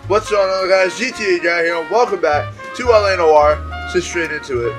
What's going on, guys? GTA guy here, and welcome back to LA Noire. So straight into it.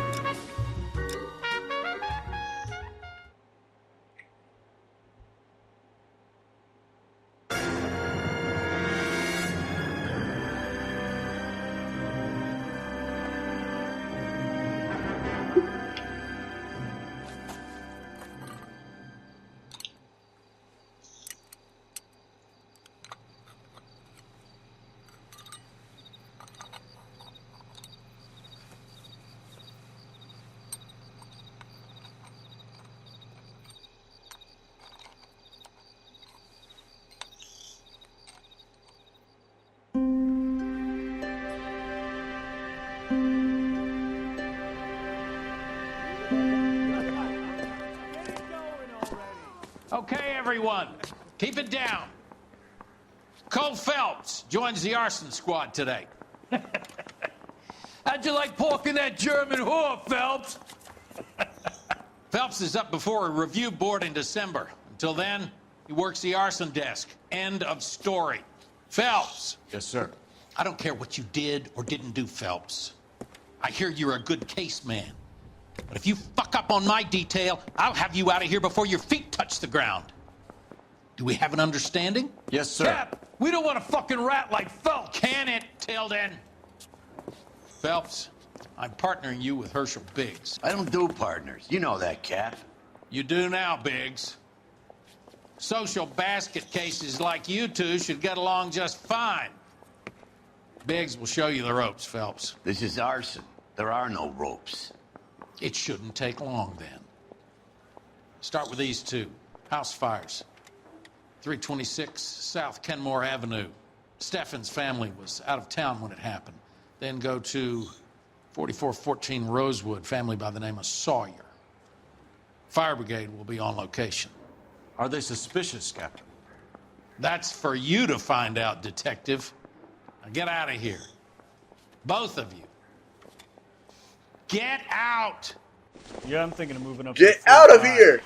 Okay, everyone, keep it down. Cole Phelps joins the arson squad today. How'd you like pork in that German whore, Phelps? Phelps is up before a review board in December. Until then, he works the arson desk. End of story. Phelps. Yes, sir. I don't care what you did or didn't do, Phelps. I hear you're a good case man. But if you fuck up on my detail, I'll have you out of here before your feet touch the ground. Do we have an understanding? Yes, sir. Cap, we don't want a fucking rat like Phelps. Can it, Tilden? Phelps, I'm partnering you with Herschel Biggs. I don't do partners. You know that, Cap. You do now, Biggs. Social basket cases like you two should get along just fine. Biggs will show you the ropes, Phelps. This is arson. There are no ropes. It shouldn't take long, then. Start with these two. House fires. 326 South Kenmore Avenue. Steffen's family was out of town when it happened. Then go to 4414 Rosewood, family by the name of Sawyer. Fire brigade will be on location. Are they suspicious, Captain? That's for you to find out, detective. Now get out of here. Both of you. Get out! Yeah, I'm thinking of moving up. Get to out of 45. here!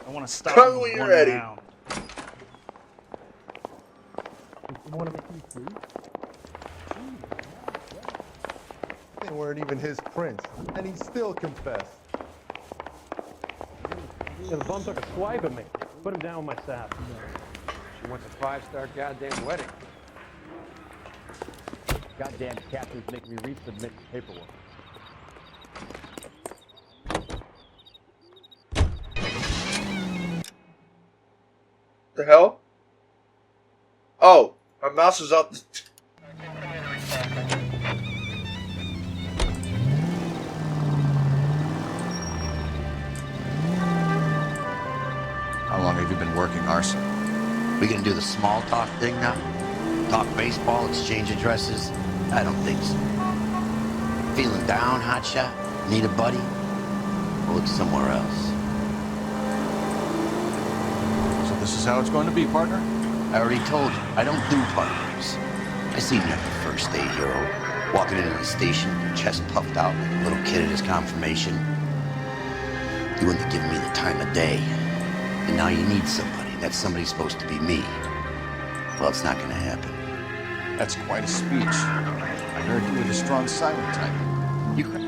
I want to stop. Come when you're ready. Down. They weren't even his prints, and he still confessed. Yeah, the bum took a swipe at me. Put him down with my staff. She wants a five-star goddamn wedding. Goddamn captains make me resubmit paperwork. The hell? Oh, my mouse is up. How long have you been working arson? We gonna do the small talk thing now? Talk baseball, exchange addresses? I don't think so. Feeling down, hotshot? Need a buddy? We'll look somewhere else. So this is how it's going to be, partner? I already told you, I don't do partners. I seen you at the first day, hero. Walking into the station, chest puffed out like a little kid at his confirmation. You wouldn't have given me the time of day. And now you need somebody. That somebody's supposed to be me. Well, it's not gonna happen. That's quite a speech. I heard you were the strong silent type. You could...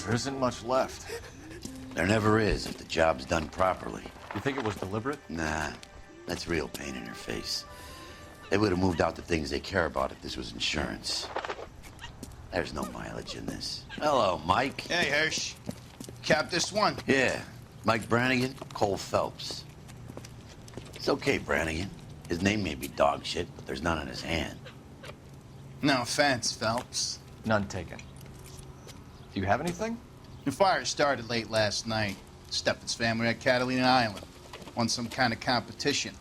There isn't much left. There never is if the job's done properly. You think it was deliberate? Nah, that's real pain in her face. They would have moved out the things they care about if this was insurance. There's no mileage in this. Hello, Mike. Hey, Hirsch. Cap this one. Yeah, Mike Brannigan, Cole Phelps. It's okay, Brannigan. His name may be dog shit, but there's none on his hand. No offense, Phelps. None taken. Do you have anything? The fire started late last night. Steffen's family at Catalina Island. Won some kind of competition.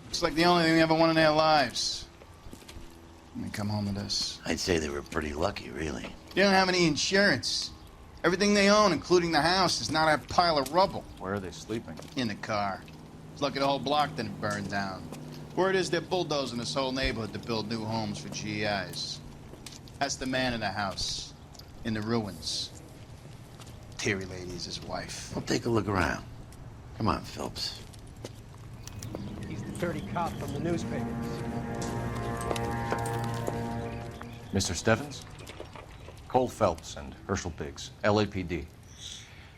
Looks like the only thing they ever won in their lives. And they come home with us. I'd say they were pretty lucky, really. They don't have any insurance. Everything they own, including the house, is not a pile of rubble. Where are they sleeping? In the car. It's lucky the whole block didn't burn down. Word is they're bulldozing this whole neighborhood to build new homes for GIs. That's the man in the house, in the ruins. Terry lady is his wife. Well, take a look around. Come on, Phelps. He's the dirty cop from the newspapers. Mr. Stevens? Cole Phelps and Herschel Biggs, LAPD.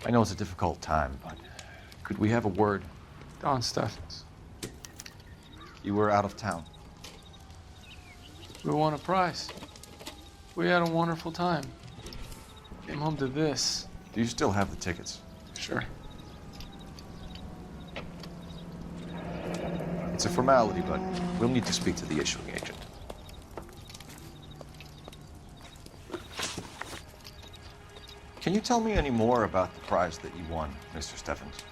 I know it's a difficult time, but could we have a word? Don Steffens. You were out of town. We won a prize. We had a wonderful time. Came home to this. Do you still have the tickets? Sure. It's a formality, but we'll need to speak to the issuing agent. Can you tell me any more about the prize that you won, Mr. Steffens?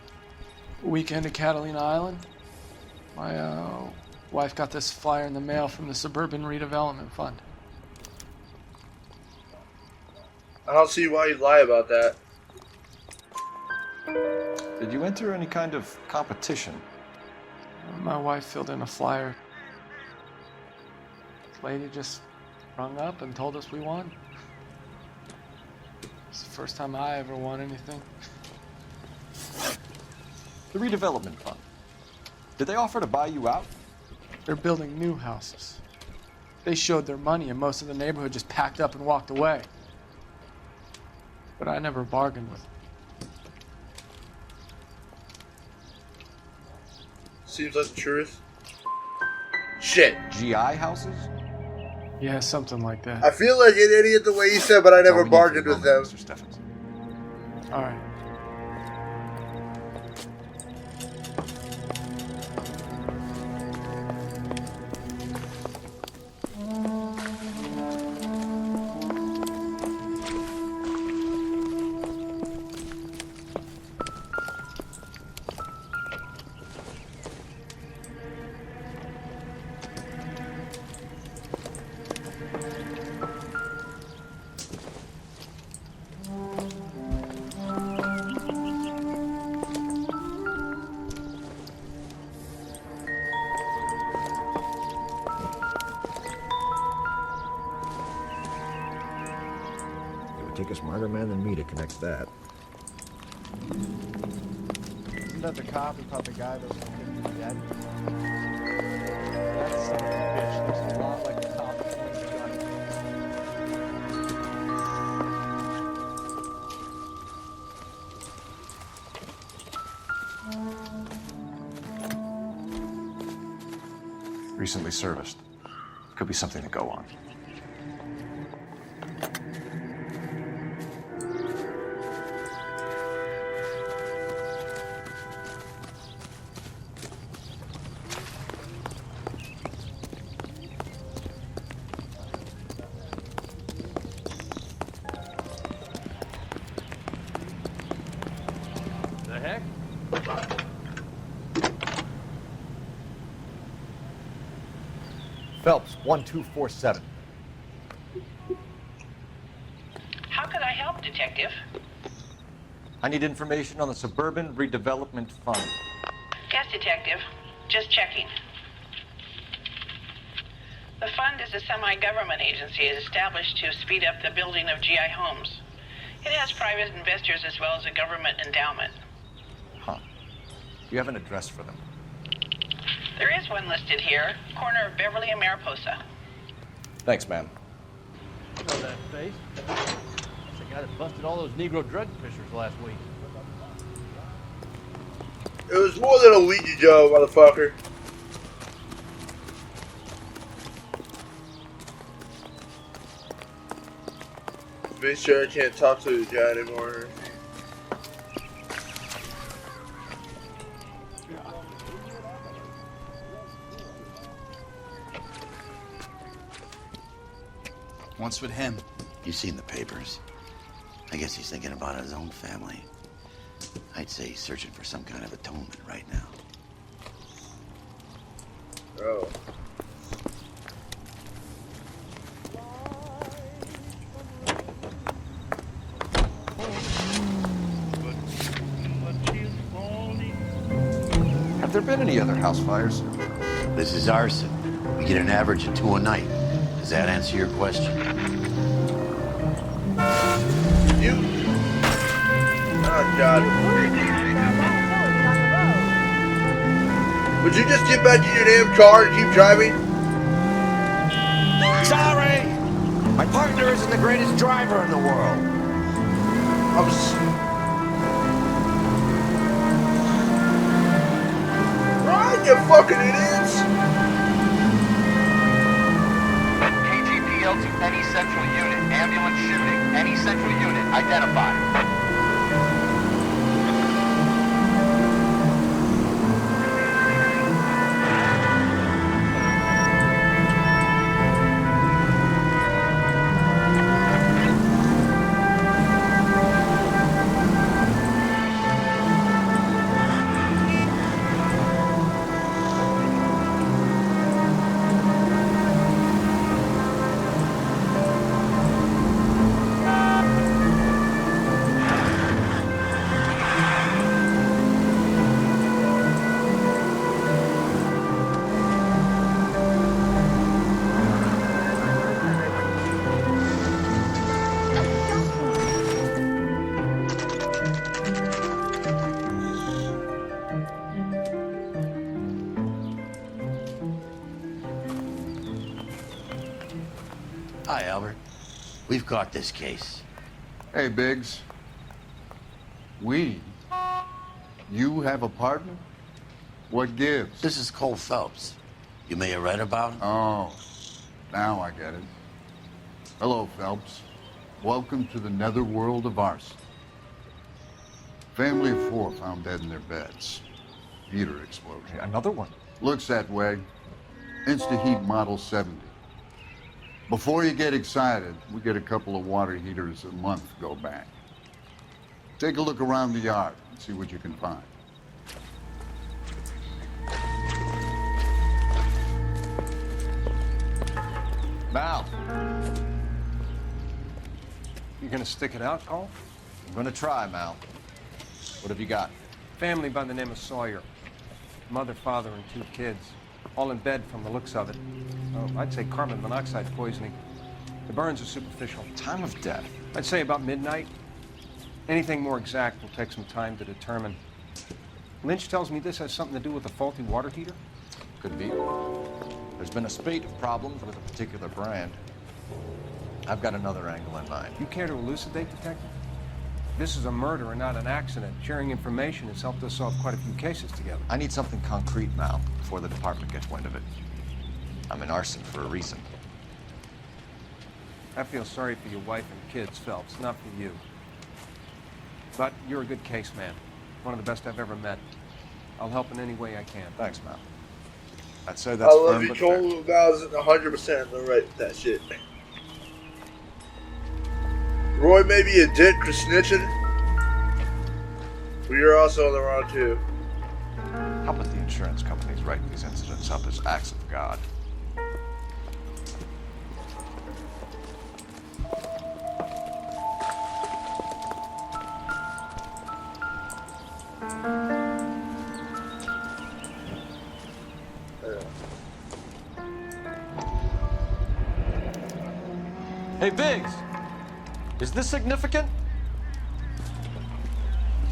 Weekend at Catalina Island. My wife got this flyer in the mail from the Suburban Redevelopment Fund. I don't see why you'd lie about that. Did you enter any kind of competition? My wife filled in a flyer. This lady just rung up and told us we won. It's the first time I ever won anything. The redevelopment fund. Did they offer to buy you out? They're building new houses. They showed their money and most of the neighborhood just packed up and walked away. But I never bargained with them. Seems like the truth. Shit. GI houses? Yeah, something like that. I feel like an idiot the way you said, but I That's all never we need for bargained the with moment, them. Mr. Steffens. All right. Take a smarter man than me to connect that. Isn't that the cop who caught the guy that was going to be dead? That son of a bitch looks a lot like the cop that shot. Recently serviced. Could be something to go on. The heck? Phelps, 1247. How could I help, Detective? I need information on the Suburban Redevelopment Fund. Yes, Detective. Just checking. The fund is a semi-government agency established to speed up the building of GI homes. It has private investors as well as a government endowment. Huh. You have an address for them? There is one listed here, corner of Beverly and Mariposa. Thanks, ma'am. You know that face? That's the guy that busted all those Negro drug fishers last week. It was more than a Ouija job, motherfucker. Make sure I can't talk to the guy anymore. What's with him? You've seen the papers. I guess he's thinking about his own family. I'd say he's searching for some kind of atonement right now. Oh. Have there been any other house fires? This is arson. We get an average of 2 a night. Does that answer your question? You. Oh God. Would you just get back in your damn car and keep driving? Sorry! My partner isn't the greatest driver in the world. Run, you fucking idiots! KGPL to any central unit. Ambulance shooting. Any central unit identified. Hi, Albert. We've caught this case. Hey, Biggs. We? You have a partner? What gives? This is Cole Phelps. You may have read about him. Oh, now I get it. Hello, Phelps. Welcome to the netherworld of arson. Family of 4 found dead in their beds. Heater explosion. Another one? Looks that way. Insta-heat Model 70. Before you get excited, we get a couple of water heaters a month go back. Take a look around the yard and see what you can find. Mal, You gonna stick it out, Cole? I'm gonna try, Mal. What have you got? Family by the name of Sawyer. Mother, father, and 2 kids. All in bed from the looks of it. Oh, I'd say carbon monoxide poisoning. The burns are superficial. Time of death? I'd say about midnight. Anything more exact will take some time to determine. Lynch tells me this has something to do with a faulty water heater? Could be. There's been a spate of problems with a particular brand. I've got another angle in mind. You care to elucidate, Detective? This is a murder and not an accident. Sharing information has helped us solve quite a few cases together. I need something concrete, Mal, before the department gets wind of it. I'm in arson for a reason. I feel sorry for your wife and kids, Phelps, not for you. But you're a good case man. One of the best I've ever met. I'll help in any way I can. Thanks, Mal. I'd say that's I love firm, you, but fair. Cole. 100% the right with that shit. Roy may be a dick for snitching, but you're also on the wrong too. How about the insurance companies writing these incidents up as acts of God? Hey, Biggs! Is this significant?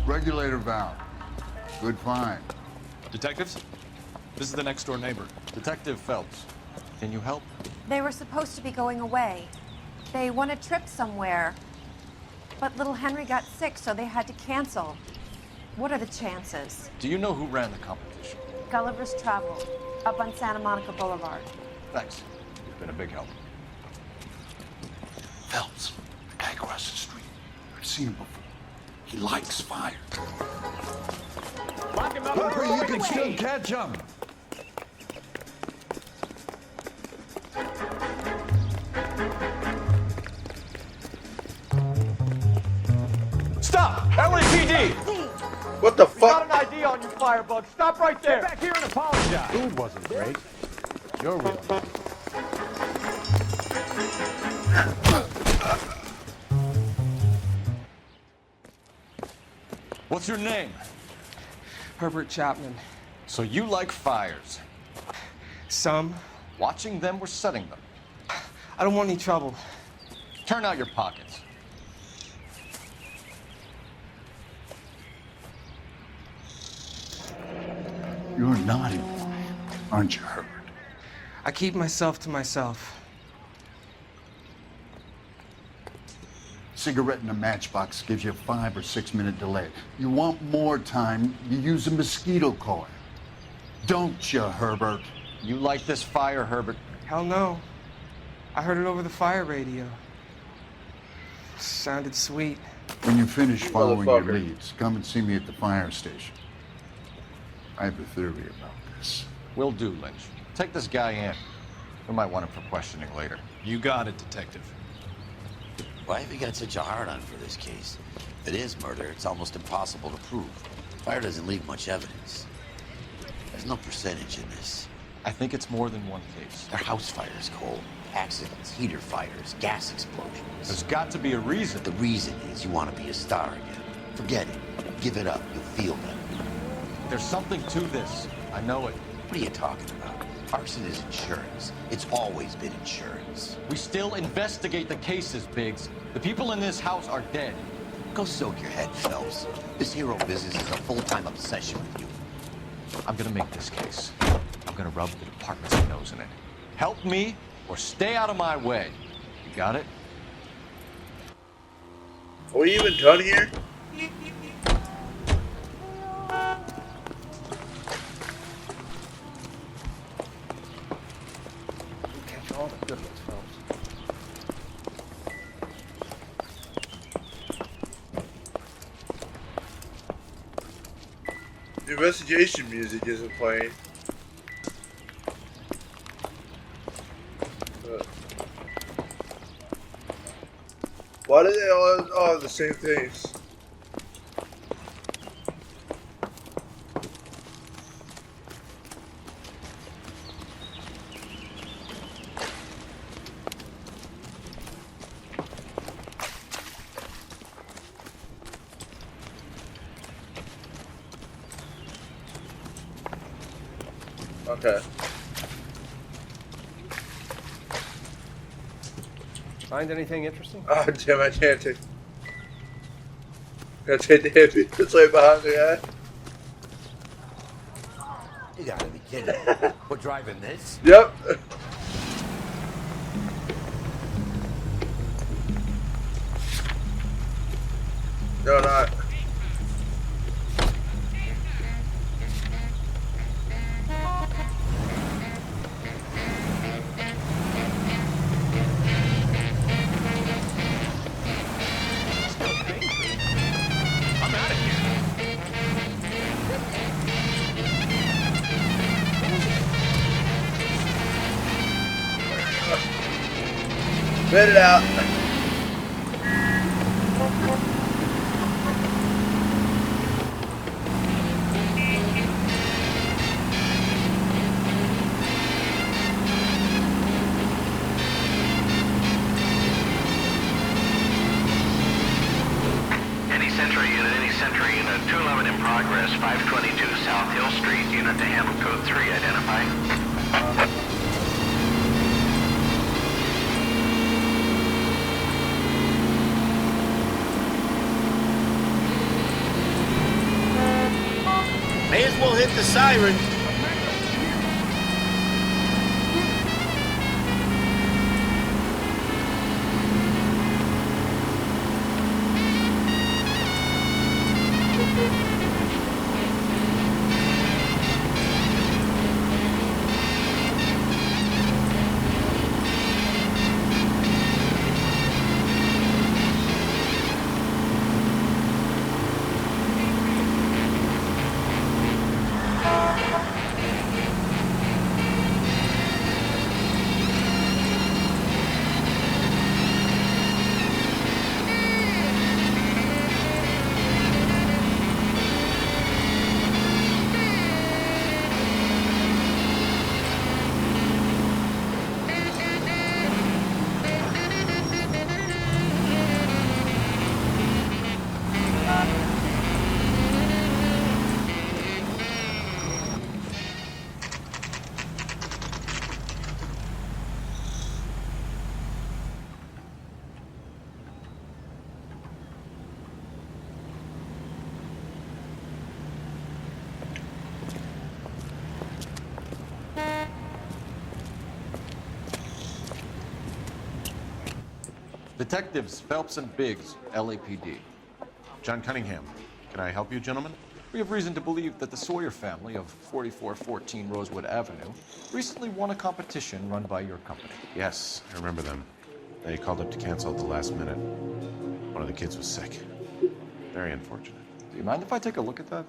Regulator valve. Good find. Detectives? This is the next door neighbor. Detective Phelps. Can you help? They were supposed to be going away. They won a trip somewhere. But little Henry got sick, so they had to cancel. What are the chances? Do you know who ran the competition? Gulliver's Travel, up on Santa Monica Boulevard. Thanks. You've been a big help. Phelps, the guy across the street. I've seen him before. He likes fire. Lock him up. Hooper, you can still catch him. Stop! LAPD! What the fuck? Got an ID on you, firebug. Stop right there. Get back here and apologize. Food wasn't great. You're real. What's your name? Herbert Chapman. So you like fires? Some. Watching them or setting them? I don't want any trouble. Turn out your pockets. You're a naughty boy, aren't you, Herbert? I keep myself to myself. Cigarette in a matchbox gives you a 5 or 6 minute delay. You want more time, you use a mosquito coil. Don't you, Herbert? You like this fire, Herbert? Hell no. I heard it over the fire radio. Sounded sweet. When you finish following your leads, come and see me at the fire station. I have a theory about this. Will do, Lynch. Take this guy in. We might want him for questioning later. You got it, Detective. Why have you got such a hard-on for this case? If it is murder, it's almost impossible to prove. Fire doesn't leave much evidence. There's no percentage in this. I think it's more than one case. They're house fires, Cole. Accidents, heater fires, gas explosions. There's got to be a reason. The reason is you want to be a star again. Forget it. Give it up. You'll feel better. There's something to this. I know it. What are you talking about? Arson is insurance. It's always been insurance. We still investigate the cases, Biggs. The people in this house are dead. Go soak your head, Phelps. This hero business is a full-time obsession with you. I'm gonna make this case. I'm gonna rub the department's nose in it. Help me or stay out of my way. You got it? Are we even done here? Catch all the good ones, Phelps. The investigation music isn't playing. Why do they all have the same things? Okay. Find anything interesting? Oh damn! I can't take. Gotta take the hippie that's right behind the guy. You gotta be kidding. We're driving this? Yep. No, not. Spit it out. Any Sentry unit, 211 in progress, 522 South Hill Street, unit to handle code 3, identify. May as well hit the siren. Detectives Phelps and Biggs, LAPD. John Cunningham. Can I help you, gentlemen? We have reason to believe that the Sawyer family of 4414 Rosewood Avenue recently won a competition run by your company. Yes, I remember them. They called up to cancel at the last minute. One of the kids was sick. Very unfortunate. Do you mind if I take a look at that?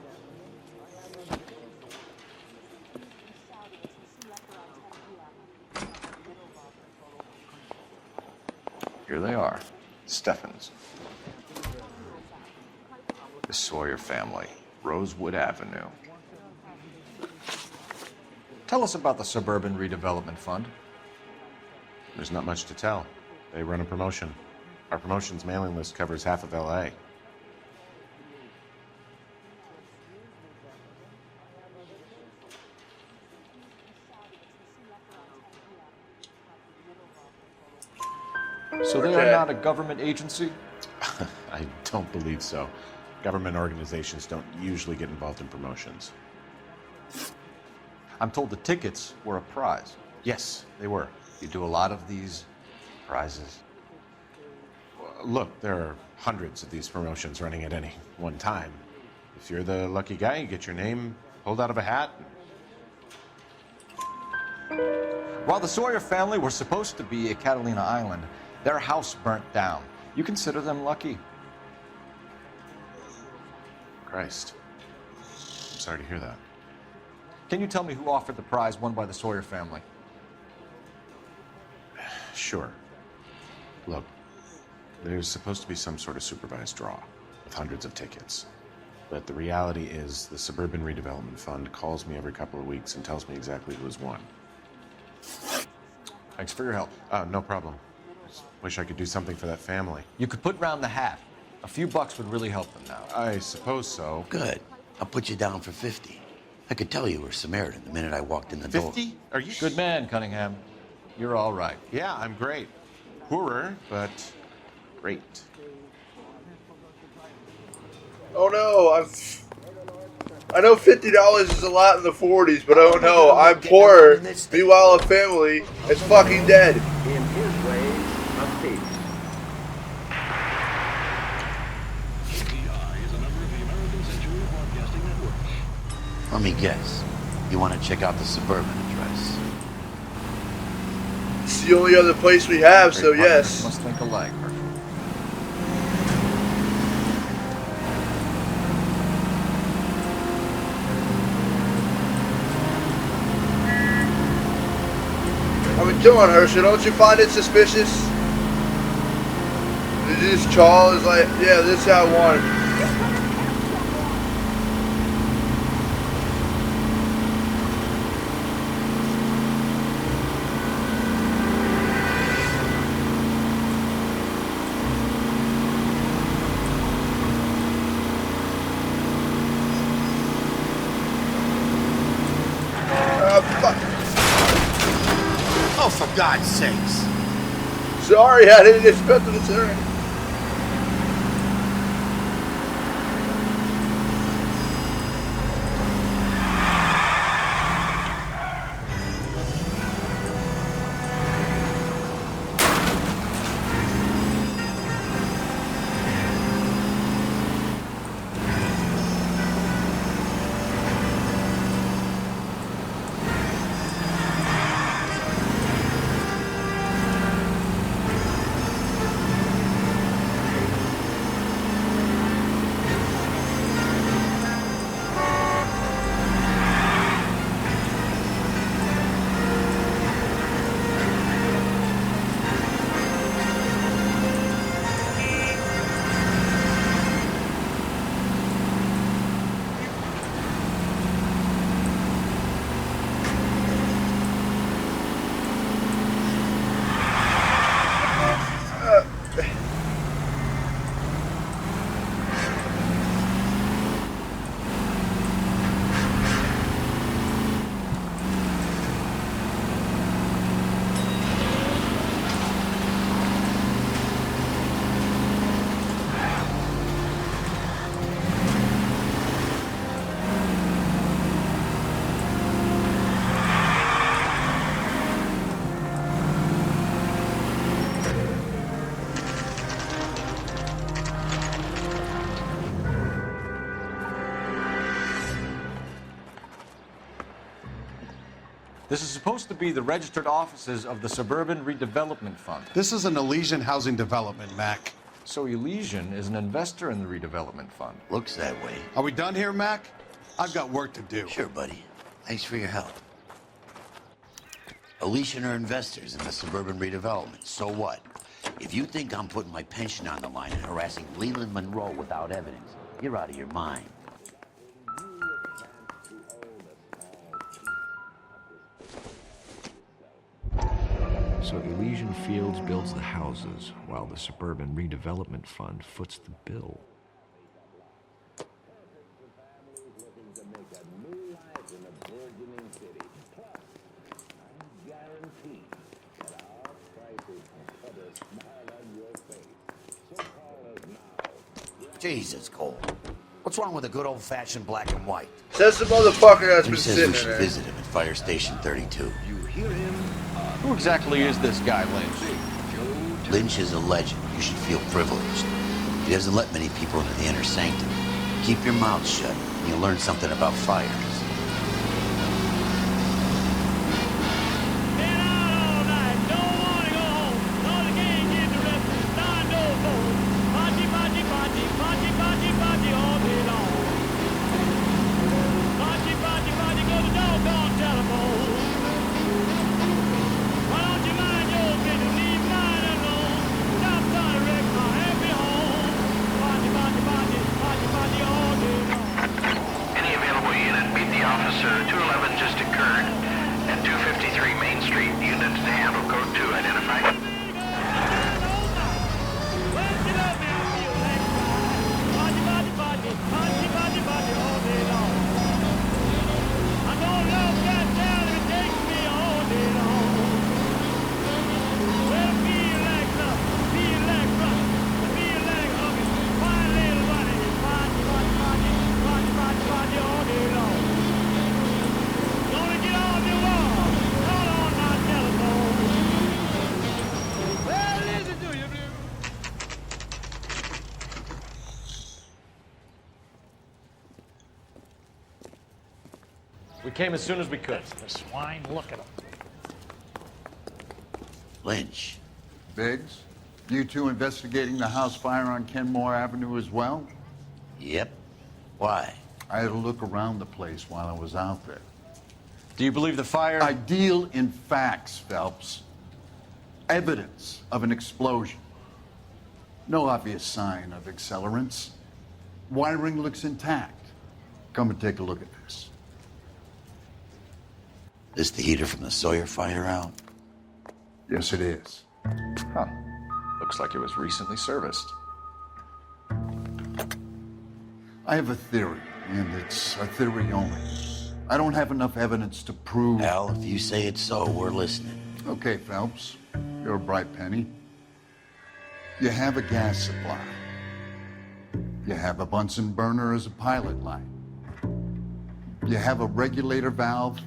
Here they are. Steffens. The Sawyer family, Rosewood Avenue. Tell us about the Suburban Redevelopment Fund. There's not much to tell. They run a promotion. Our promotion's mailing list covers half of LA. So they are not a government agency? I don't believe so. Government organizations don't usually get involved in promotions. I'm told the tickets were a prize. Yes, they were. You do a lot of these prizes? Look, there are hundreds of these promotions running at any one time. If you're the lucky guy, you get your name pulled out of a hat. While the Sawyer family were supposed to be at Catalina Island, their house burnt down. You consider them lucky? Christ. I'm sorry to hear that. Can you tell me who offered the prize won by the Sawyer family? Sure. Look, there's supposed to be some sort of supervised draw with hundreds of tickets. But the reality is the Suburban Redevelopment Fund calls me every couple of weeks and tells me exactly who has won. Thanks for your help. No problem. Just wish I could do something for that family. You could put round the hat. A few bucks would really help them now. I suppose so. Good. I'll put you down for 50. I could tell you were Samaritan the minute I walked in the door. 50? Are you... Good man, Cunningham. You're all right. Yeah, I'm great. Poorer, but great. Oh no, I know $50 is a lot in the 40s, but oh no, I'm poor. Meanwhile, a family is fucking dead. In his ways of peace. Let me guess. You want to check out the Suburban address? It's the only other place we have, so yes. Must think alike, Herschel. I mean, come on, Herschel, don't you find it suspicious? This Charles is like, yeah, this is how I want it. Oh, for God's sakes. Sorry, I didn't expect it to turn. This is supposed to be the registered offices of the Suburban Redevelopment Fund. This is an Elysian housing development, Mac. So Elysian is an investor in the redevelopment fund. Looks that way. Are we done here, Mac? I've got work to do. Sure, buddy. Thanks for your help. Elysian are investors in the suburban redevelopment. So what? If you think I'm putting my pension on the line and harassing Leland Monroe without evidence, you're out of your mind. So Elysian Fields builds the houses, while the Suburban Redevelopment Fund foots the bill. Jesus, Cole. What's wrong with a good old-fashioned black and white? Says the motherfucker that's been Who says sitting we should there. visit him at Fire Station 32? Who exactly is this guy, Lynch? Lynch is a legend. You should feel privileged. He doesn't let many people into the inner sanctum. Keep your mouth shut, and you'll learn something about fires. We came as soon as we could. The swine, look at him. Lynch. Biggs, you two investigating the house fire on Kenmore Avenue as well? Yep. Why? I had a look around the place while I was out there. Do you believe the fire? I deal in facts, Phelps. Evidence of an explosion. No obvious sign of accelerants. Wiring looks intact. Come and take a look at this. This the heater from the Sawyer fire out? Yes, it is. Huh. Looks like it was recently serviced. I have a theory, and it's a theory only. I don't have enough evidence to prove... Al, if you say it's so, we're listening. Okay, Phelps. You're a bright penny. You have a gas supply. You have a Bunsen burner as a pilot light. You have a regulator valve,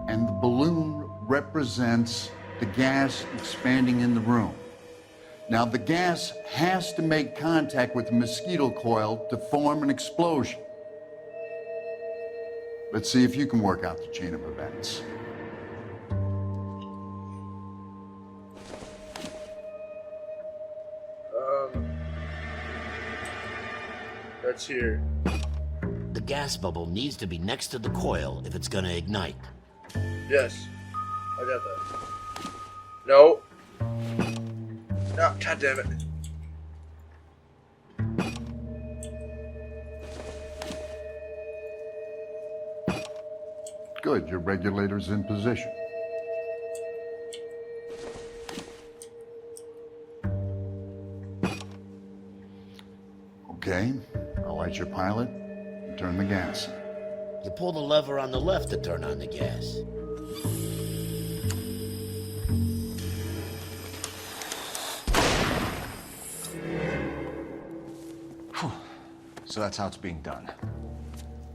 and the balloon represents the gas expanding in the room. Now, the gas has to make contact with the mosquito coil to form an explosion. Let's see if you can work out the chain of events. That's here. The gas bubble needs to be next to the coil if it's gonna ignite. Yes. I got that. No. No, god damn it. Good, your regulator's in position. Okay, I'll light your pilot and turn the gas. You pull the lever on the left to turn on the gas. So that's how it's being done.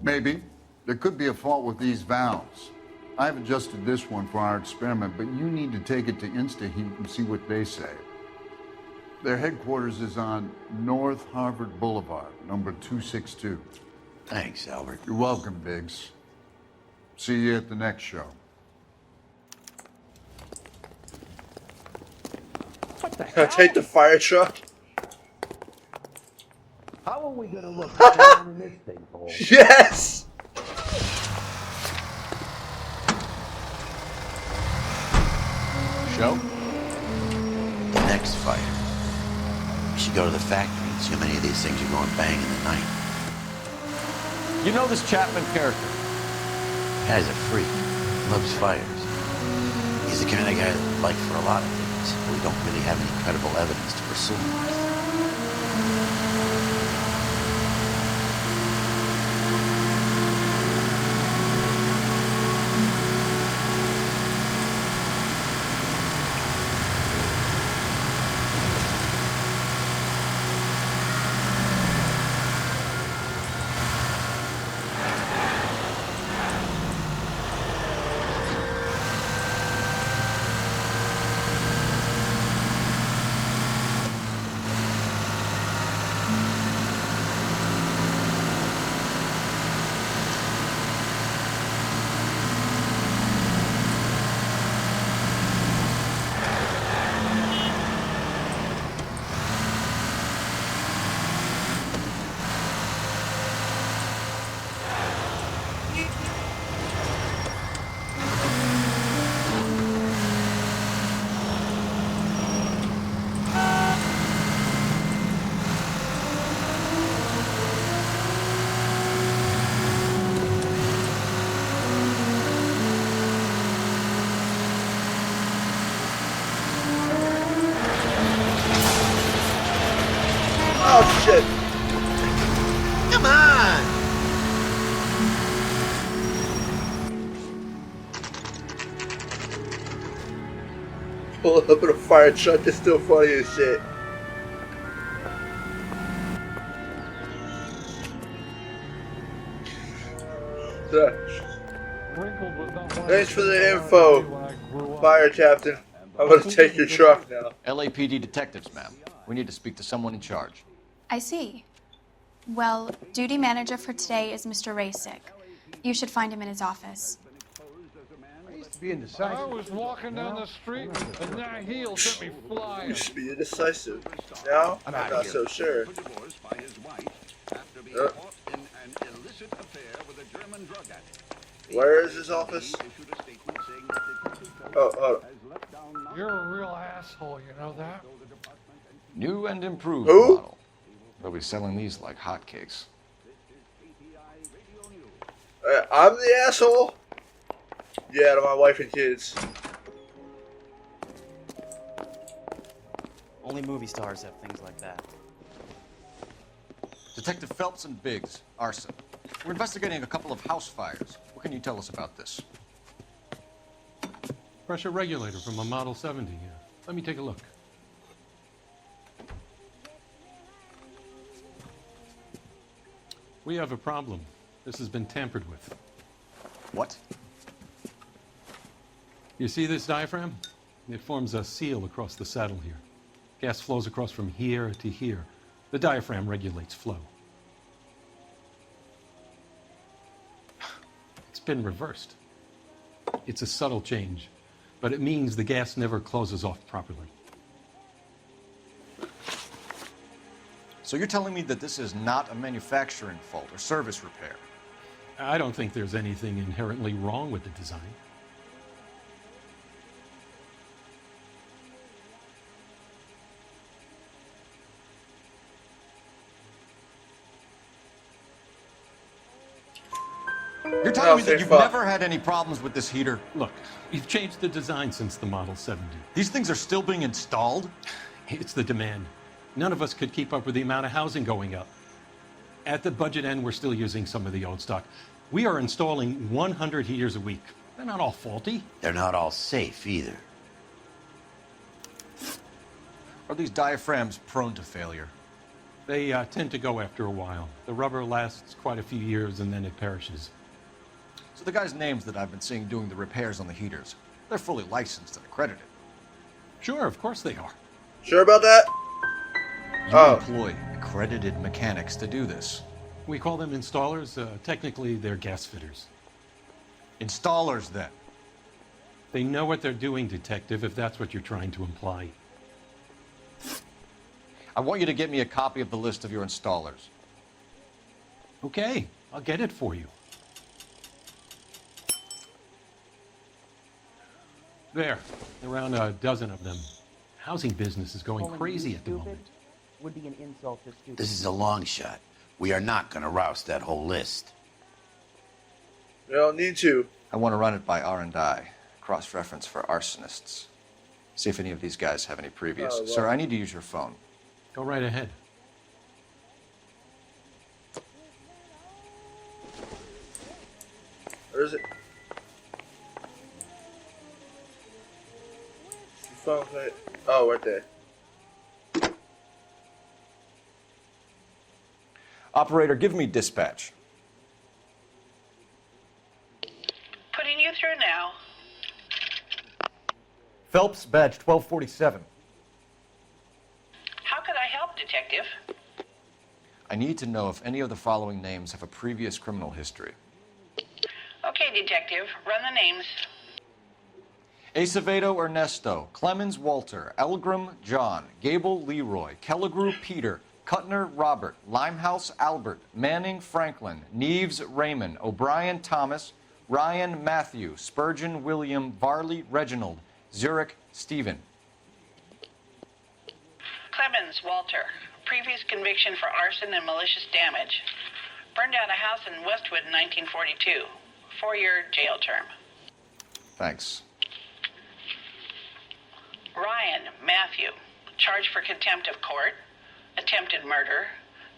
Maybe. There could be a fault with these valves. I've adjusted this one for our experiment, but you need to take it to InstaHeat and see what they say. Their headquarters is on North Harvard Boulevard, number 262. Thanks, Albert. You're welcome, Biggs. See you at the next show. Take the fire truck. How are we gonna look down in this thing, Paul? Yes! Show? The next fire. We should go to the factory and see how many of these things are going bang in the night. You know this Chapman character? Guy's a freak. Loves fires. He's the kind of guy that like for a lot of things, but we don't really have any credible evidence to pursue him with. Oh shit! Come on! Pull up in a fire truck is still funny as shit. Thanks for the info, Fire Captain. I'm gonna take your truck now. LAPD detectives, ma'am. We need to speak to someone in charge. I see. Well, duty manager for today is Mr. Rasick. You should find him in his office. Be indecisive. I was walking down the street and that heel sent me flying. Used to be indecisive. Now, I'm not so sure. Where is his office? Oh, hold on. You're a real asshole, you know that? New and improved Who? model. They'll be selling these like hotcakes. I'm the asshole? Yeah, to my wife and kids. Only movie stars have things like that. Detective Phelps and Biggs, arson. We're investigating a couple of house fires. What can you tell us about this? Pressure regulator from a Model 70 here. Let me take a look. We have a problem. This has been tampered with. What? You see this diaphragm? It forms a seal across the saddle here. Gas flows across from here to here. The diaphragm regulates flow. It's been reversed. It's a subtle change, but it means the gas never closes off properly. So you're telling me that this is not a manufacturing fault or service repair? I don't think there's anything inherently wrong with the design. You're telling me that you've never had any problems with this heater? Look, we've changed the design since the Model 70. These things are still being installed? It's the demand. None of us could keep up with the amount of housing going up. At the budget end, we're still using some of the old stock. We are installing 100 heaters a week. They're not all faulty. They're not all safe either. Are these diaphragms prone to failure? They tend to go after a while. The rubber lasts quite a few years and then it perishes. So the guys' names that I've been seeing doing the repairs on the heaters, they're fully licensed and accredited. Sure, of course they are. Sure about that? You employ accredited mechanics to do this. We call them installers. Technically, they're gas fitters. Installers, then? They know what they're doing, Detective, if that's what you're trying to imply. I want you to get me a copy of the list of your installers. Okay, I'll get it for you. There, around a dozen of them. Housing business is going crazy at the moment. Would be an insult to stupid. This is a long shot. We are not going to rouse that whole list. You don't need to. I want to run it by R&I, cross-reference for arsonists. See if any of these guys have any previous. Oh, well. Sir, I need to use your phone. Go right ahead. Where is it? Your phone, right? Oh, right there. Operator, give me dispatch. Putting you through now. Phelps, badge 1247. How could I help, Detective? I need to know if any of the following names have a previous criminal history. Okay, Detective, run the names. Acevedo Ernesto, Clemens Walter, Elgram John, Gable Leroy, Kelligrew Peter, Kuttner Robert, Limehouse Albert, Manning Franklin, Neves Raymond, O'Brien Thomas, Ryan Matthew, Spurgeon William, Varley Reginald, Zurich Stephen. Clemens Walter. Previous conviction for arson and malicious damage. Burned down a house in Westwood in 1942. 4-year jail term. Thanks. Ryan Matthew. Charged for contempt of court. Attempted murder.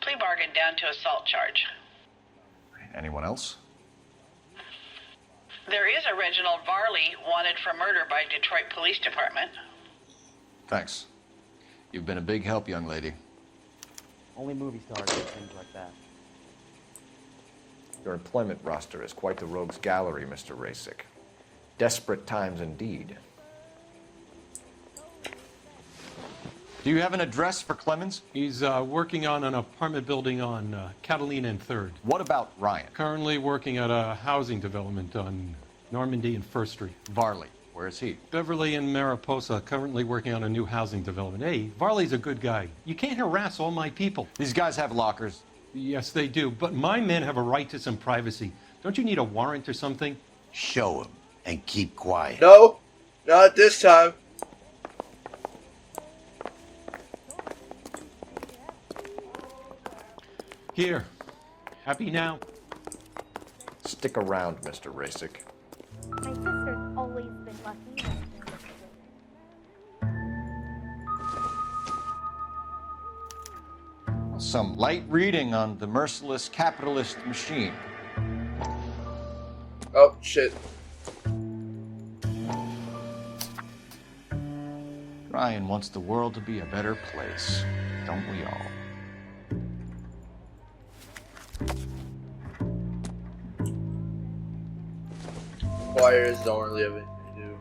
Plea bargain down to assault charge. Anyone else? There is a Reginald Varley wanted for murder by Detroit Police Department. Thanks. You've been a big help, young lady. Only movie stars do things like that. Your employment roster is quite the rogues gallery, Mr. Rasick. Desperate times indeed. Do you have an address for Clemens? He's working on an apartment building on Catalina and 3rd. What about Ryan? Currently working at a housing development on Normandy and 1st Street. Varley, where is he? Beverly and Mariposa, currently working on a new housing development. Hey, Varley's a good guy. You can't harass all my people. These guys have lockers. Yes, they do, but my men have a right to some privacy. Don't you need a warrant or something? Show him and keep quiet. No, not this time. Here. Happy now? Stick around, Mr. Rasick. My sister's always been lucky. Some light reading on the merciless capitalist machine. Oh, shit. Ryan wants the world to be a better place, don't we all? Wires don't really have anything to do.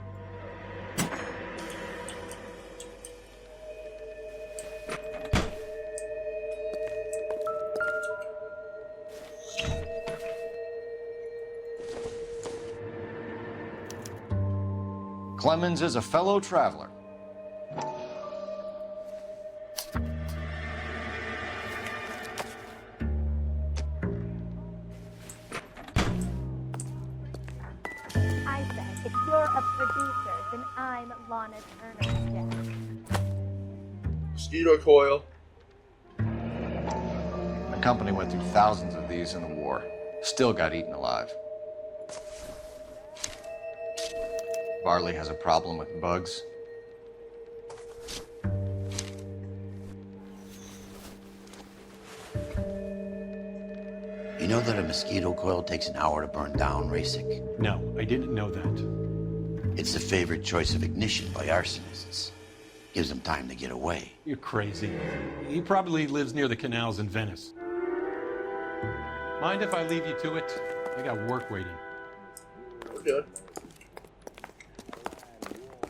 Clemens is a fellow traveler. I said, if you're a producer, then I'm Lana Turner's dad. Mosquito coil. The company went through thousands of these in the war. Still got eaten alive. Varley has a problem with bugs. You know that a mosquito coil takes an hour to burn down, Rasick? No, I didn't know that. It's the favorite choice of ignition by arsonists. Gives them time to get away. You're crazy. He probably lives near the canals in Venice. Mind if I leave you to it? I got work waiting. We're good.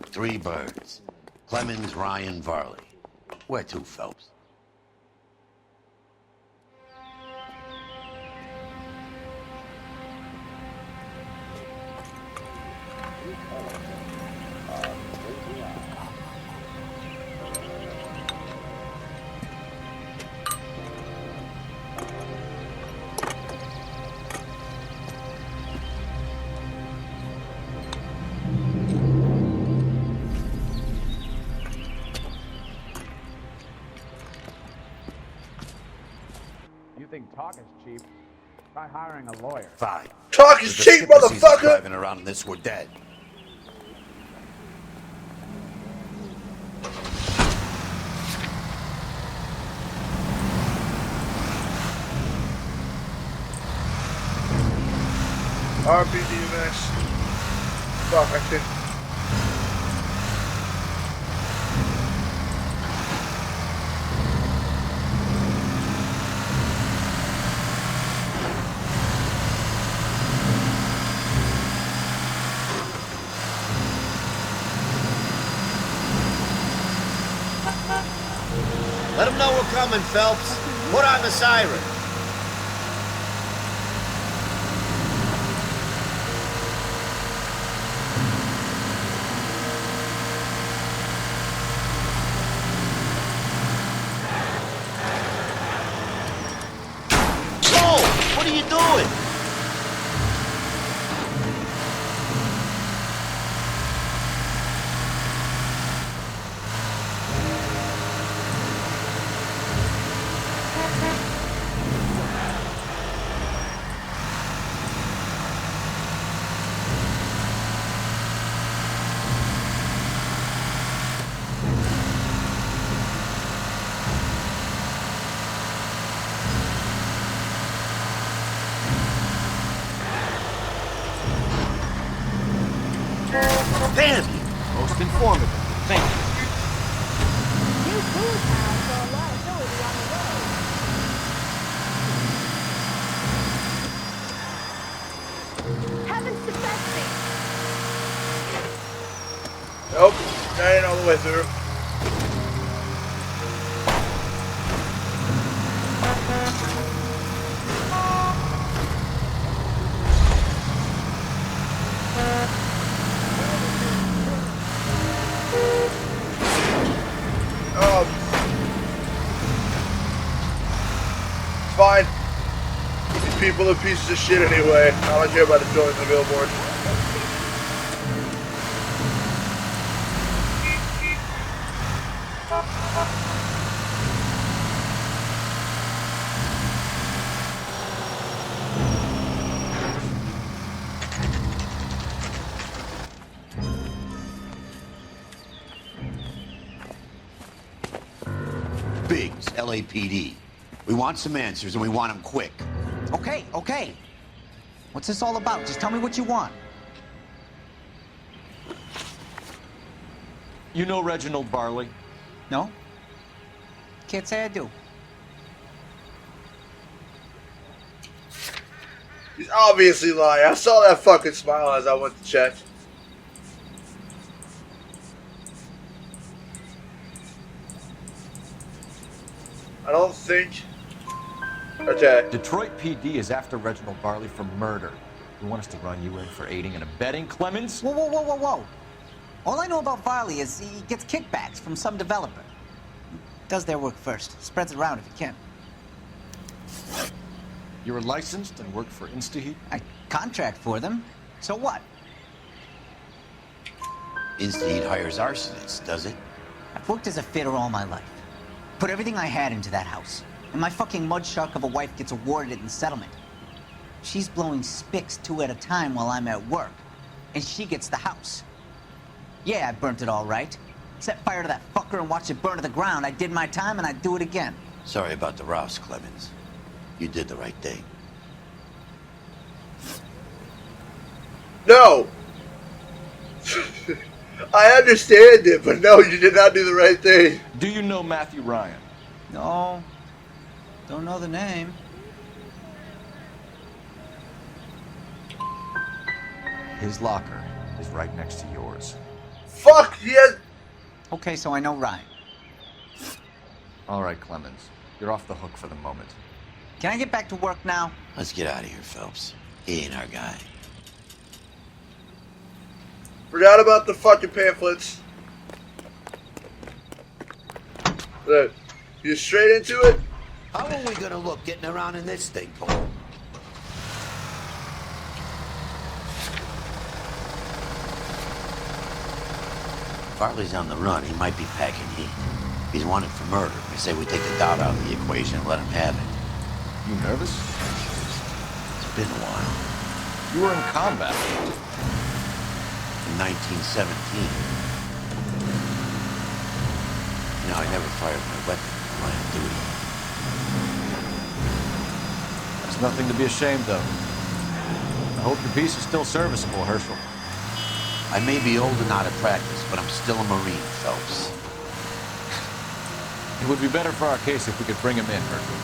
3 birds. Clemens, Ryan, Varley. Where to, Phelps? think talk is cheap, try hiring a lawyer. Fine. Talk is If the cheap, skipper sees us motherfucker! driving around in this, we're dead. RPG Max. Fuck, I can. Let them know we're coming, Phelps. Put on the siren. Whoa! What are you doing? Damn you! Most informative. Thank you. New cruise house for a lot of ability on the road. Heavens defend me! Nope, that ain't all the way through. Fine. These people are pieces of shit anyway. I don't care about destroying the billboard. Biggs, LAPD. We want some answers, and we want them quick. Okay, okay. What's this all about? Just tell me what you want. You know Reginald Barley? No? Can't say I do. He's obviously lying. I saw that fucking smile as I went to check. I don't think... Okay. Detroit PD is after Reginald Barley for murder. You want us to run you in for aiding and abetting Clemens? Whoa, whoa, whoa, whoa, whoa. All I know about Varley is he gets kickbacks from some developer. Does their work first. Spreads it around if he can. You're licensed and work for InstaHeat? I contract for them. So what? InstaHeat hires arsonists, does it? I've worked as a fitter all my life. Put everything I had into that house. And my fucking mudshark of a wife gets awarded it in settlement. She's blowing spics 2 at a time while I'm at work. And she gets the house. Yeah, I burnt it all right. Set fire to that fucker and watched it burn to the ground. I did my time and I'd do it again. Sorry about the rouse, Clemens. You did the right thing. No! I understand it, but no, you did not do the right thing. Do you know Matthew Ryan? No. Don't know the name. His locker is right next to yours. Fuck yes! Okay, so I know Ryan. All right, Clemens. You're off the hook for the moment. Can I get back to work now? Let's get out of here, Phelps. He ain't our guy. Forgot about the fucking pamphlets. Look, you straight into it? How are we gonna look getting around in this thing, Paul? Farley's on the run. He might be packing heat. He's wanted for murder. We say we take the doubt out of the equation and let him have it. You nervous? It's been a while. You were in combat. In 1917. You know, I never fired my weapon while on duty. That's nothing to be ashamed of. I hope your piece is still serviceable, Herschel. I may be old and out of practice, but I'm still a Marine, Phelps. It would be better for our case if we could bring him in, Herschel.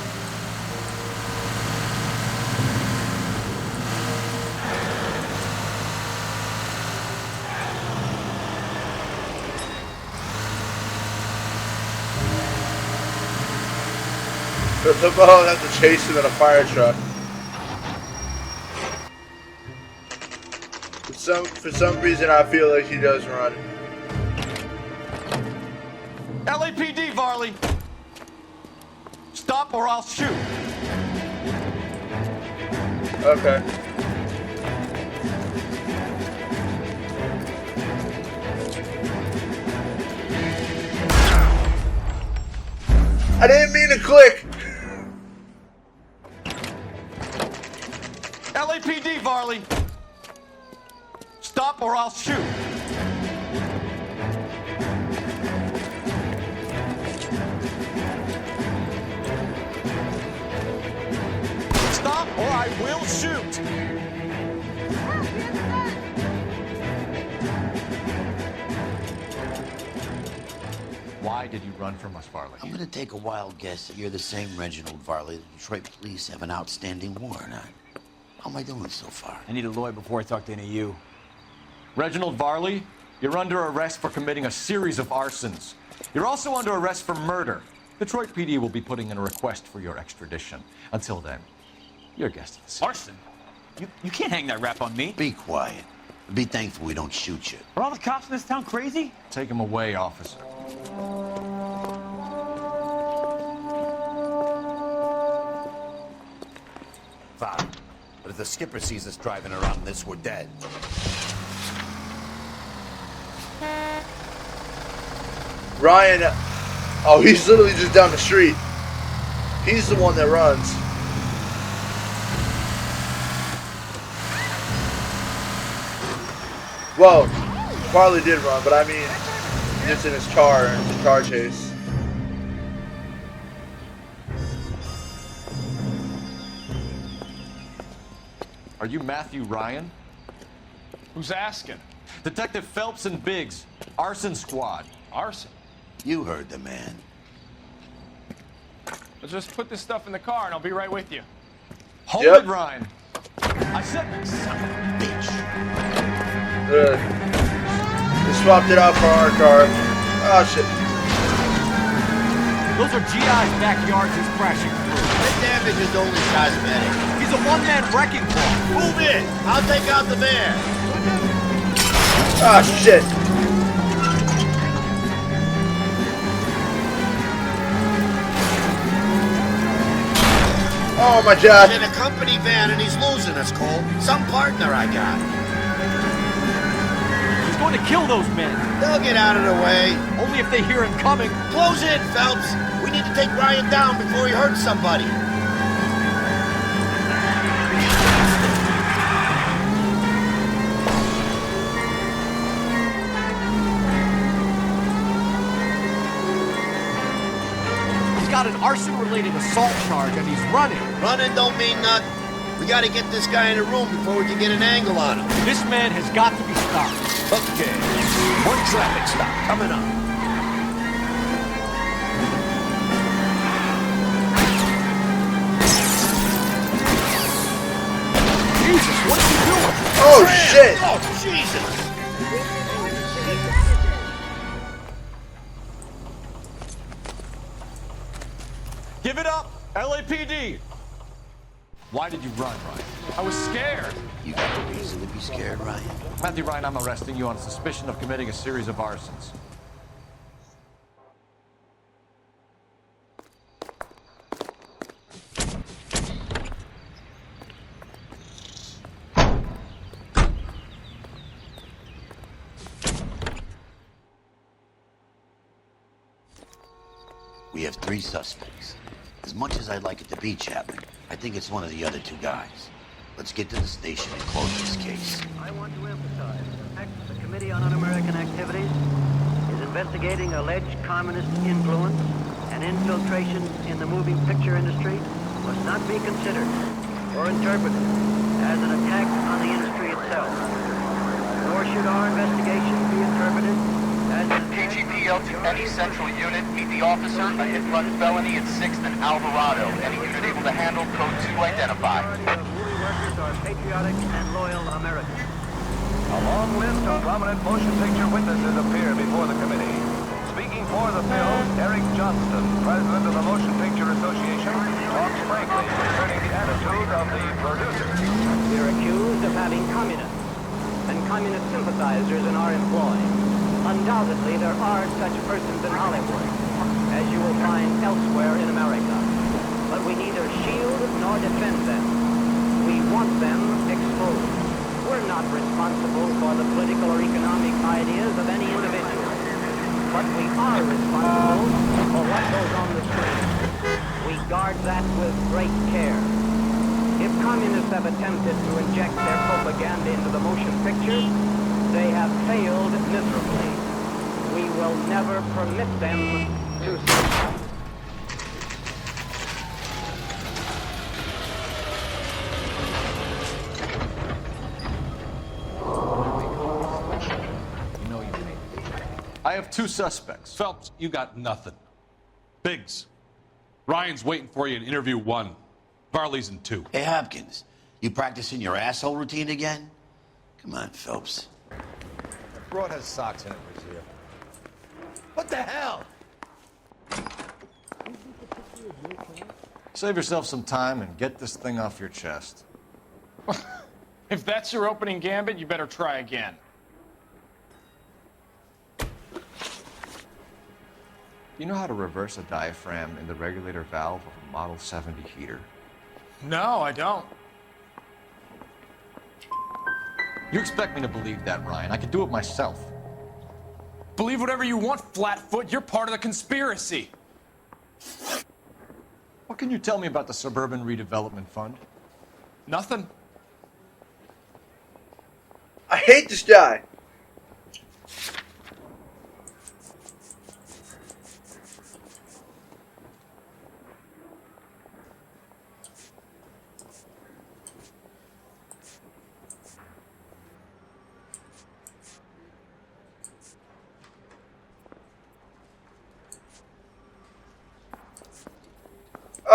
I'll have to chase him in a fire truck. For some reason, I feel like he does run. LAPD, Varley! Stop or I'll shoot! Okay. I didn't mean to click! LAPD, Varley! Stop or I'll shoot! Stop or I will shoot! Why did you run from us, Varley? I'm gonna take a wild guess that you're the same Reginald Varley the Detroit police have an outstanding warrant on. How am I doing so far? I need a lawyer before I talk to any of you. Reginald Varley, you're under arrest for committing a series of arsons. You're also under arrest for murder. Detroit PD will be putting in a request for your extradition. Until then, you're a guest of the city. Arson? You can't hang that rap on me. Be quiet. Be thankful we don't shoot you. Are all the cops in this town crazy? Take him away, officer. Fine. But if the skipper sees us driving around this, we're dead. Ryan, oh, he's literally just down the street. He's the one that runs. Well, Farley did run, but I mean, just in his car, in the car chase. Are you Matthew Ryan? Who's asking? Detective Phelps and Biggs, arson squad. Arson? You heard the man. Let's just put this stuff in the car and I'll be right with you. Hold it, Ryan. I said, son of a bitch. They swapped it out for our car. Oh shit. Those are GI's backyards he's crashing through. The damage is only cosmetic. He's a one-man wrecking ball. Move in. I'll take out the van. Ah shit. Oh my god. He's in a company van and he's losing us, Cole. Some partner I got. He's going to kill those men. They'll get out of the way. Only if they hear him coming. Close in, Phelps. We need to take Ryan down before he hurts somebody. Got an arson-related assault charge and he's running. Running don't mean nothing. We gotta get this guy in a room before we can get an angle on him. This man has got to be stopped. Okay. One traffic stop coming up. Jesus, what are you doing? Oh shit! Oh Jesus! Give it up, LAPD! Why did you run, Ryan? I was scared. You got a reason to be scared, Ryan. Matthew Ryan, I'm arresting you on suspicion of committing a series of arsons. We have 3 suspects. As much as I'd like it to be Chapman, I think it's one of the other two guys. Let's get to the station and close this case. I want to emphasize the Committee on Un-American Activities is investigating alleged communist influence and infiltration in the moving picture industry must not be considered or interpreted as an attack on the industry itself. Nor should our investigation be interpreted as an KGPL to any central unit. Meet the officer, a hit-run felony at 6th and Alvarado. Any unit able to handle code 2 identify. Movie workers are patriotic and loyal Americans. A long list of prominent motion picture witnesses appear before the committee. Speaking for the film, Eric Johnston, president of the Motion Picture Association, talks frankly concerning the attitude of the producers. We're accused of having communists and communist sympathizers in our employ. Undoubtedly, there are such persons in Hollywood, as you will find elsewhere in America. But we neither shield nor defend them. We want them exposed. We're not responsible for the political or economic ideas of any individual. But we are responsible for what goes on the screen. We guard that with great care. If communists have attempted to inject their propaganda into the motion pictures, they have failed miserably. We will never permit them to succeed. I have two suspects. Phelps, you got nothing. Biggs, Ryan's waiting for you in interview 1. Varley's in 2. Hey, Hopkins, you practicing your asshole routine again? Come on, Phelps. The broad has socks in it, Brazier. What the hell? Save yourself some time and get this thing off your chest. If that's your opening gambit, you better try again. You know how to reverse a diaphragm in the regulator valve of a Model 70 heater? No, I don't. You expect me to believe that, Ryan? I could do it myself. Believe whatever you want, Flatfoot. You're part of the conspiracy. What can you tell me about the Suburban Redevelopment Fund? Nothing. I hate this guy.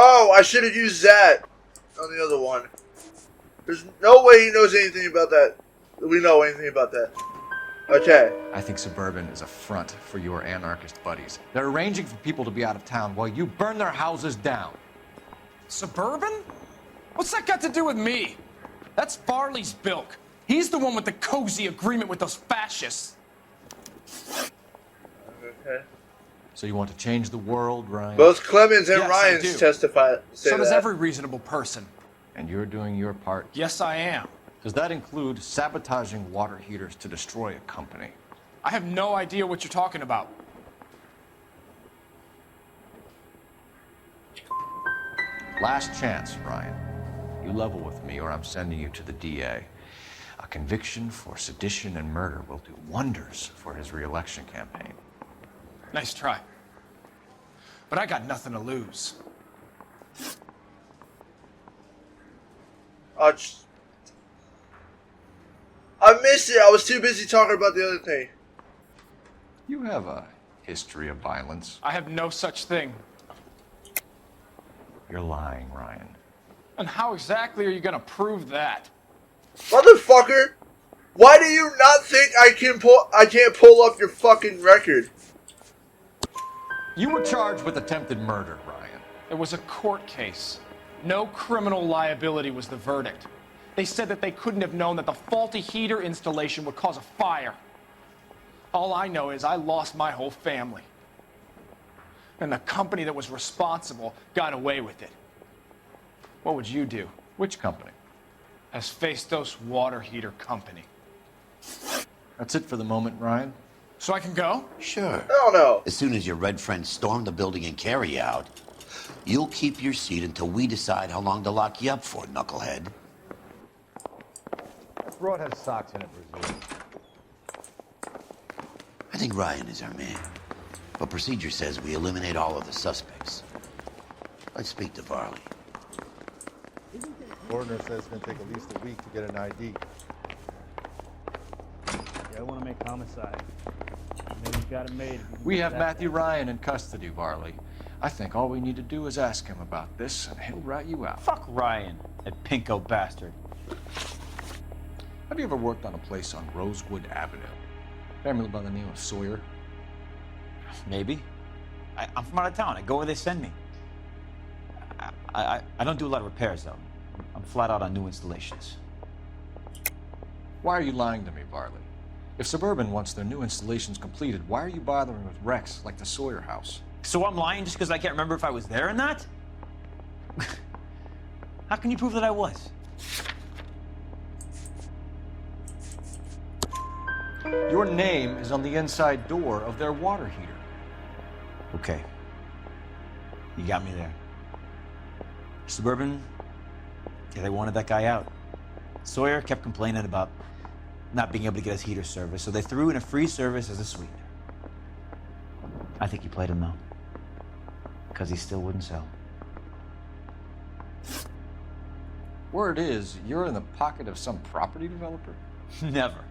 Oh, I should have used that on the other one. There's no way he knows anything about that. We know anything about that. Okay. I think Suburban is a front for your anarchist buddies. They're arranging for people to be out of town while you burn their houses down. Suburban? What's that got to do with me? That's Farley's bilk. He's the one with the cozy agreement with those fascists. Okay. So you want to change the world, Ryan? Both Clemens and Yes, Ryan I do. testify. So does that. every reasonable person. And you're doing your part? Yes, I am. Does that include sabotaging water heaters to destroy a company? I have no idea what you're talking about. Last chance, Ryan. You level with me or I'm sending you to the DA. A conviction for sedition and murder will do wonders for his re-election campaign. Nice try. But I got nothing to lose. I missed it. I was too busy talking about the other thing. You have a history of violence. I have no such thing. You're lying, Ryan. And how exactly are you gonna prove that? Motherfucker! Why do you not think I can't pull up your fucking record? You were charged with attempted murder, Ryan. It was a court case. No criminal liability was the verdict. They said that they couldn't have known that the faulty heater installation would cause a fire. All I know is I lost my whole family. And the company that was responsible got away with it. What would you do? Which company? Hephaestus Water Heater Company. That's it for the moment, Ryan. So I can go? Sure. Hell no. As soon as your red friends storm the building and carry out, You'll keep your seat until we decide how long to lock you up for, knucklehead. That broad has socks in it, Brazil. I think Ryan is our man. But procedure says we eliminate all of the suspects. Let's speak to Varley. Coroner says it's going to take at least a week to get an ID. Yeah, I want to make homicide. Maybe he's got it made. We have Matthew Ryan in custody, Varley. I think all we need to do is ask him about this, and he'll rat you out. Fuck Ryan, that pinko bastard. Have you ever worked on a place on Rosewood Avenue? Family by the name of Sawyer? Maybe. I'm from out of town. I go where they send me. I don't do a lot of repairs, though. I'm flat out on new installations. Why are you lying to me, Varley? If Suburban wants their new installations completed, why are you bothering with wrecks like the Sawyer house? So I'm lying just because I can't remember if I was there or not? How can you prove that I was? Your name is on the inside door of their water heater. Okay. You got me there. Suburban, yeah, they wanted that guy out. Sawyer kept complaining about not being able to get his heater service, so they threw in a free service as a sweetener. I think he played him, though. Because he still wouldn't sell. Word is, you're in the pocket of some property developer? Never.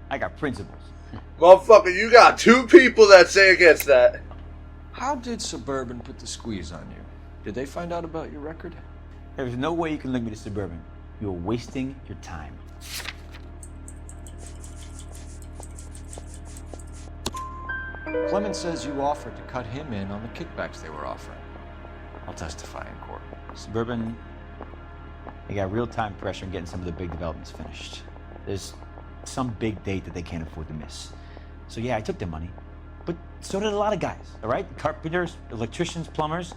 I got principles. Motherfucker, you got two people that say against that. How did Suburban put the squeeze on you? Did they find out about your record? There's no way you can link me to Suburban. You're wasting your time. Clemens says you offered to cut him in on the kickbacks they were offering. I'll testify in court. Suburban, they got real-time pressure on getting some of the big developments finished. There's some big date that they can't afford to miss. So yeah, I took their money. But so did a lot of guys, all right? Carpenters, electricians, plumbers.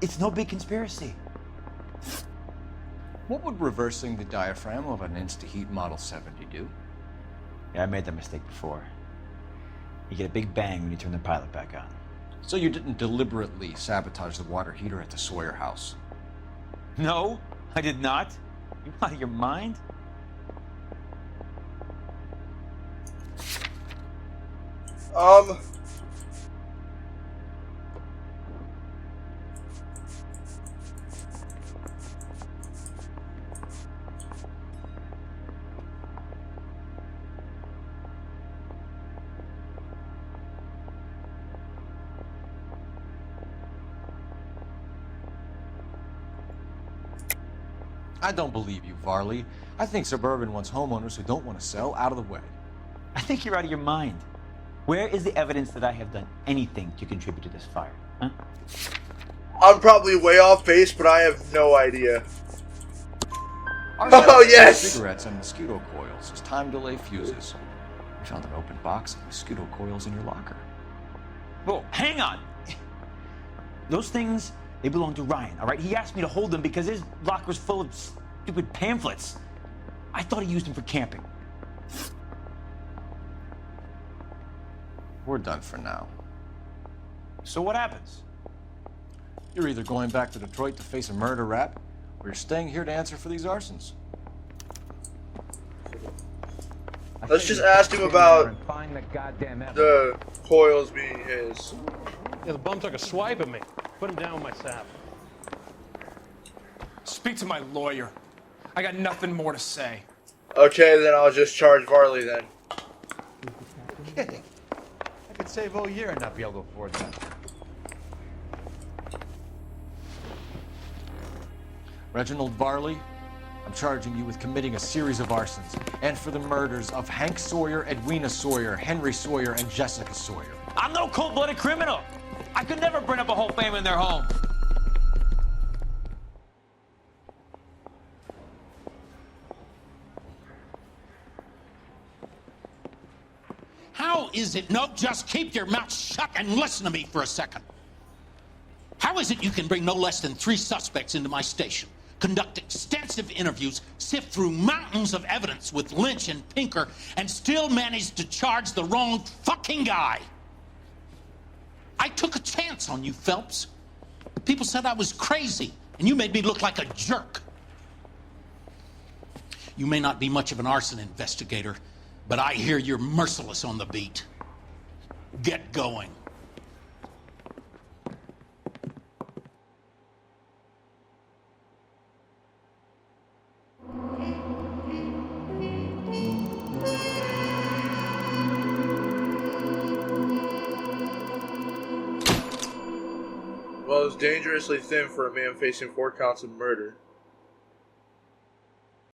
It's no big conspiracy. What would reversing the diaphragm of an Instaheat Model 70 do? Yeah, I made that mistake before. You get a big bang when you turn the pilot back on. So you didn't deliberately sabotage the water heater at the Sawyer house? No, I did not. You out of your mind? I don't believe you, Varley. I think Suburban wants homeowners who don't want to sell out of the way. I think you're out of your mind. Where is the evidence that I have done anything to contribute to this fire? Huh? I'm probably way off base, but I have no idea. Oh, yes! Cigarettes and mosquito coils as time delay fuses. We found an open box of mosquito coils in your locker. Whoa, hang on! Those things, they belong to Ryan, all right? He asked me to hold them because his locker's full of stupid pamphlets. I thought he used them for camping. We're done for now. So what happens? You're either going back to Detroit to face a murder rap, or you're staying here to answer for these arsons. Let's just ask him about the coils being his. Yeah, the bum took a swipe at me. Put him down with my sap. Speak to my lawyer. I got nothing more to say. Okay, then I'll just charge Varley then. Kidding. I could save all year and not be able to afford that. Reginald Varley, I'm charging you with committing a series of arsons and for the murders of Hank Sawyer, Edwina Sawyer, Henry Sawyer, and Jessica Sawyer. I'm no cold-blooded criminal. I could never burn up a whole family in their home. How is it? No, just keep your mouth shut and listen to me for a second. How is it you can bring no less than 3 suspects into my station, conduct extensive interviews, sift through mountains of evidence with Lynch and Pinker, and still manage to charge the wrong fucking guy? I took a chance on you, Phelps. People said I was crazy, and you made me look like a jerk. You may not be much of an arson investigator, but I hear you're merciless on the beat. Get going. Well, it's dangerously thin for a man facing 4 counts of murder.